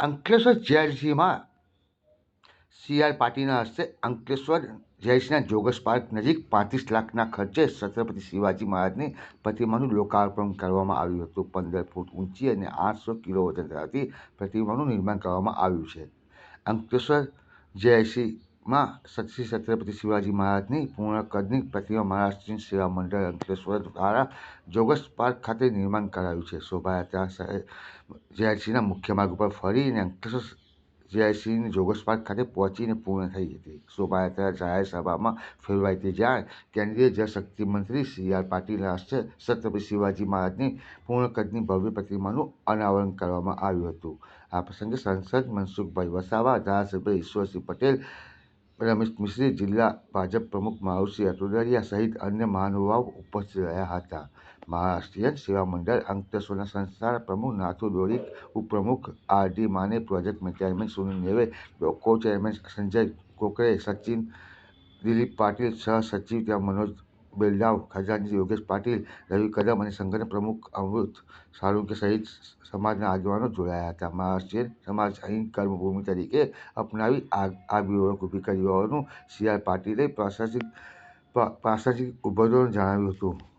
Ankleshwar જેઆઈડીસીમાં CR પાટીલના હસ્તે Ankleshwar જેઆઈડીસીના joggers park નજીક 35 લાખના ખર્ચે છત્રપતિ શિવાજી મહારાજની પ્રતિમાનું લોકાર્પણ કરવામાં આવ્યું હતું. 15 ફૂટ ઊંચી અને 800 કિલો વજન ધરાવતી પ્રતિમાનું નિર્માણ કરવામાં આવ્યું છે. અંકલેશ્વર જેઆઈડીસીમાં શ્રી છત્રપતિ શિવાજી મહારાજની પૂર્ણ કદની પ્રતિમા મહારાષ્ટ્રીયન સેવા મંડળ અંકલેશ્વર દ્વારા જોગસ પાર્ક ખાતે નિર્માણ કરાયું છે. શોભાયાત્રા જેઆઈડીસીના મુખ્ય માર્ગ ઉપર ફરીને અંકલેશ્વર જેઆઈડીસીની જોગસ પાર્ક ખાતે પહોંચીને પૂર્ણ થઈ હતી. શોભાયાત્રા જાહેર સભામાં ફેરવાઈ હતી, જ્યાં કેન્દ્રીય જળશક્તિ મંત્રી સી.આર. પાટીલના હસ્તે છત્રપતિ શિવાજી મહારાજની પૂર્ણ કદની ભવ્ય પ્રતિમાનું અનાવરણ કરવામાં આવ્યું હતું. આ પ્રસંગે સાંસદ મનસુખભાઈ વસાવા, ધારાસભ્ય ઈશ્વરસિંહ પટેલ, રમેશ મિસ્ત્રી, જિલ્લા ભાજપ પ્રમુખ મારુતિસિંહ અટોદરિયા સહિત અન્ય મહાનુભાવો ઉપસ્થિત રહ્યા હતા. મહારાષ્ટ્રીયન સેવા મંડળ અંકલેશ્વરના સંસ્થાના પ્રમુખ નાથુ દોરીક, ઉપપ્રમુખ આર.ડી. માને, પ્રોજેક્ટ ચેરમેન સુનિલ નેવે, કો-ચેરમેન સંજય કોકરે, સચિવ દિલીપ પાટીલ, સહ-સચિવ મનોજ બેલડાવ, ખજાનચી યોગેશ પાટીલ, રવિ કદમ અને સંગઠન પ્રમુખ અમૃત સાળુંકે સહિત સમાજના આગેવાનો જોડાયા હતા. મહારાષ્ટ્રીયન સમાજ અહીં કર્મભૂમિ તરીકે અપનાવી આગવી ઓળખ ઊભી કરી હોવાનું સી.આર. પાટીલે પ્રાસંગિક ઉદ્બોધનમાં જણાવ્યું હતું.